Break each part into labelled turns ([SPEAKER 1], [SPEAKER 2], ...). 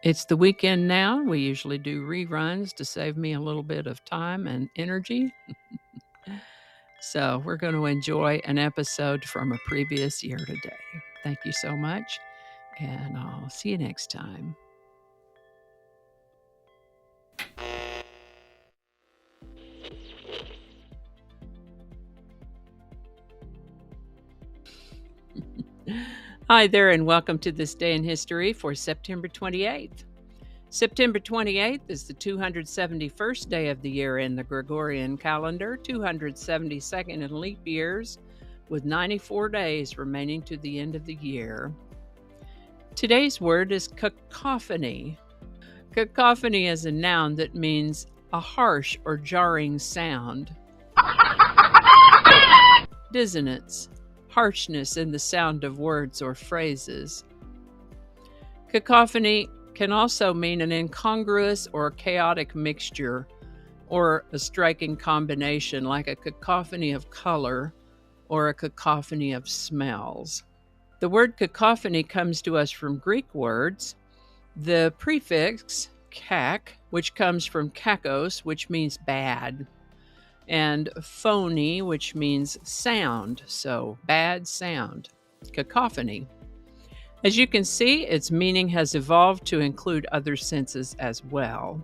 [SPEAKER 1] It's the weekend now. We usually do reruns to save me a little bit of time and energy. So we're going to enjoy an episode from a previous year today. Thank you so much, and I'll see you next time. Hi there, and welcome to This Day in History for September 28th. September 28th is the 271st day of the year in the Gregorian calendar, 272nd in leap years, with 94 days remaining to the end of the year. Today's word is cacophony. Cacophony is a noun that means a harsh or jarring sound. Dissonance, harshness in the sound of words or phrases. Cacophony can also mean an incongruous or chaotic mixture, or a striking combination like a cacophony of color or a cacophony of smells. The word cacophony comes to us from Greek words. The prefix kak, which comes from kakos, which means bad, and phony, which means sound, so bad sound, cacophony. As you can see, its meaning has evolved to include other senses as well.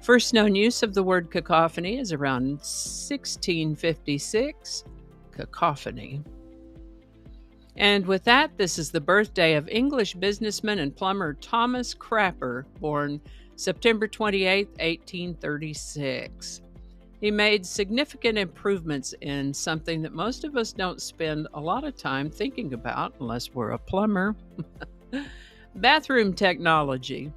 [SPEAKER 1] First known use of the word cacophony is around 1656, cacophony. And with that, this is the birthday of English businessman and plumber Thomas Crapper, born September 28, 1836. He made significant improvements in something that most of us don't spend a lot of time thinking about unless we're a plumber. Bathroom technology.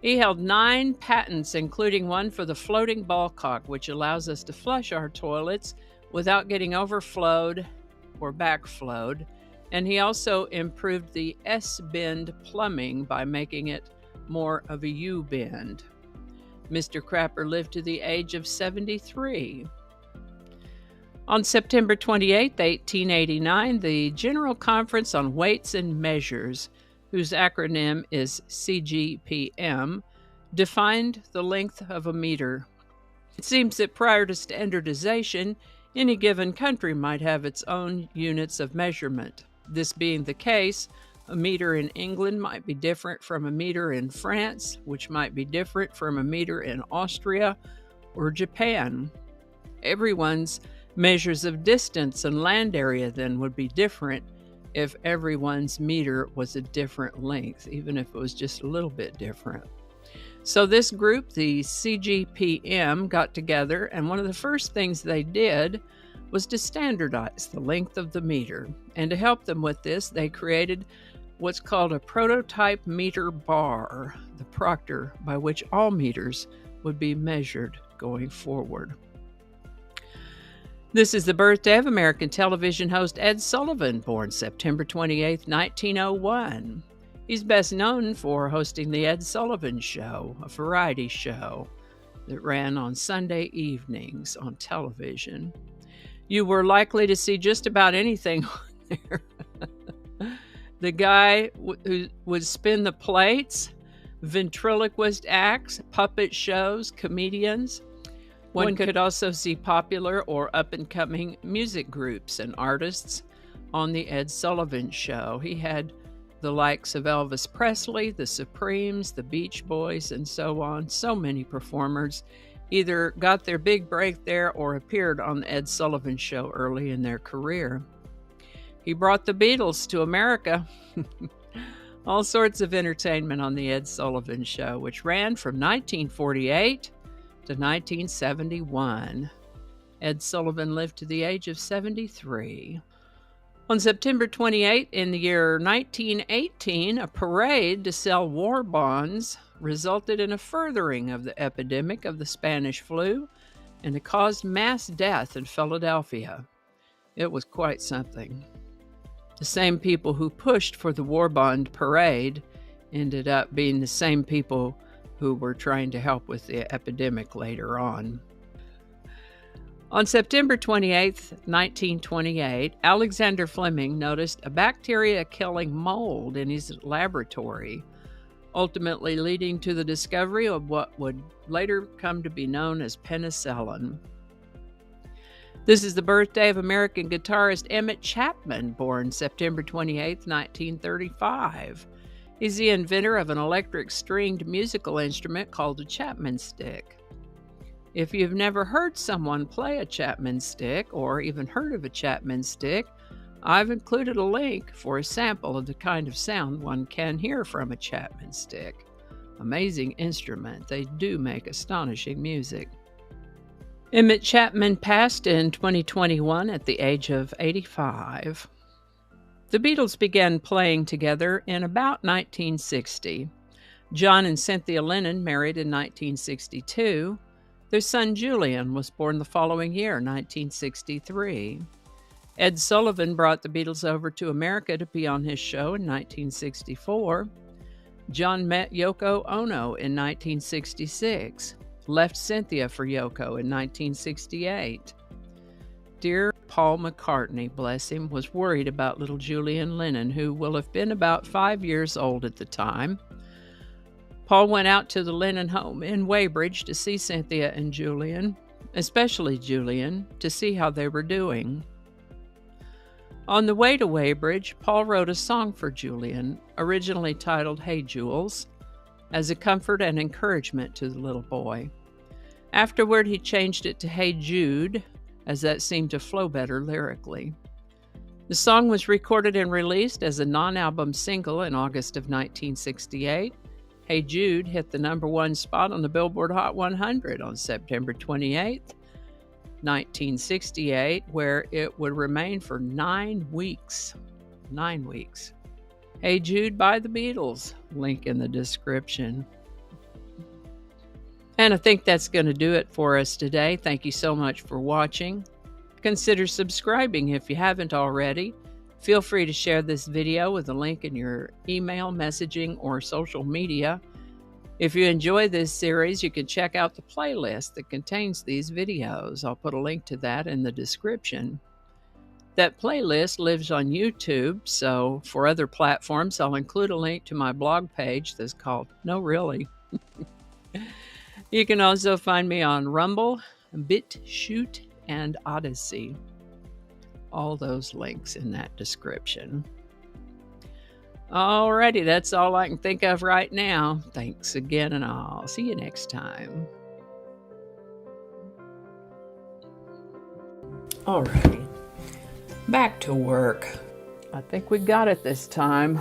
[SPEAKER 1] He held 9 patents, including one for the floating ball cock, which allows us to flush our toilets without getting overflowed or backflowed. And he also improved the S-bend plumbing by making it more of a U-bend. Mr. Crapper lived to the age of 73. On September 28, 1889, the General Conference on Weights and Measures, whose acronym is CGPM, defined the length of a meter. It seems that prior to standardization, any given country might have its own units of measurement. This being the case, a meter in England might be different from a meter in France, which might be different from a meter in Austria or Japan. Everyone's measures of distance and land area then would be different if everyone's meter was a different length, even if it was just a little bit different. So this group, the CGPM, got together, and one of the first things they did was to standardize the length of the meter. And to help them with this, they created what's called a prototype meter bar, the proctor by which all meters would be measured going forward. This is the birthday of American television host Ed Sullivan, born September 28, 1901. He's best known for hosting The Ed Sullivan Show, a variety show that ran on Sunday evenings on television. You were likely to see just about anything on there. The guy who would spin the plates, ventriloquist acts, puppet shows, comedians. One could also see popular or up-and-coming music groups and artists on The Ed Sullivan Show. He had the likes of Elvis Presley, the Supremes, the Beach Boys, and so on. So many performers either got their big break there or appeared on The Ed Sullivan Show early in their career. He brought the Beatles to America. All sorts of entertainment on The Ed Sullivan Show, which ran from 1948 to 1971. Ed Sullivan lived to the age of 73. On September 28, in the year 1918, a parade to sell war bonds resulted in a furthering of the epidemic of the Spanish flu, and it caused mass death in Philadelphia. It was quite something. The same people who pushed for the war bond parade ended up being the same people who were trying to help with the epidemic later on. On September 28, 1928, Alexander Fleming noticed a bacteria-killing mold in his laboratory. ultimately leading to the discovery of what would later come to be known as penicillin. This is the birthday of American guitarist Emmett Chapman, born September 28, 1935. He's the inventor of an electric stringed musical instrument called a Chapman stick. If you've never heard someone play a Chapman stick or even heard of a Chapman stick, I've included a link for a sample of the kind of sound one can hear from a Chapman stick. Amazing instrument. They do make astonishing music. Emmett Chapman passed in 2021 at the age of 85. The Beatles began playing together in about 1960. John and Cynthia Lennon married in 1962. Their son Julian was born the following year, 1963. Ed Sullivan brought the Beatles over to America to be on his show in 1964. John met Yoko Ono in 1966, left Cynthia for Yoko in 1968. Dear Paul McCartney, bless him, was worried about little Julian Lennon, who will have been about 5 years old at the time. Paul went out to the Lennon home in Weybridge to see Cynthia and Julian, especially Julian, to see how they were doing. On the way to Weybridge, Paul wrote a song for Julian, originally titled Hey Jules, as a comfort and encouragement to the little boy. Afterward, he changed it to Hey Jude, as that seemed to flow better lyrically. The song was recorded and released as a non-album single in August of 1968. Hey Jude hit the #1 spot on the Billboard Hot 100 on September 28, 1968, where it would remain for 9 weeks. 9 weeks. Hey Jude by the Beatles, link in the description. And I think that's going to do it for us today. Thank you so much for watching. Consider subscribing if you haven't already. Feel free to share this video with a link in your email, messaging, or social media. If you enjoy this series, you can check out the playlist that contains these videos. I'll put a link to that in the description. That playlist lives on YouTube, so for other platforms, I'll include a link to my blog page that's called No Really. You can also find me on Rumble, BitChute, and Odyssey. All those links in that description. Alrighty, that's all I can think of right now. Thanks again, and I'll see you next time. Alrighty, back to work. I think we got it this time.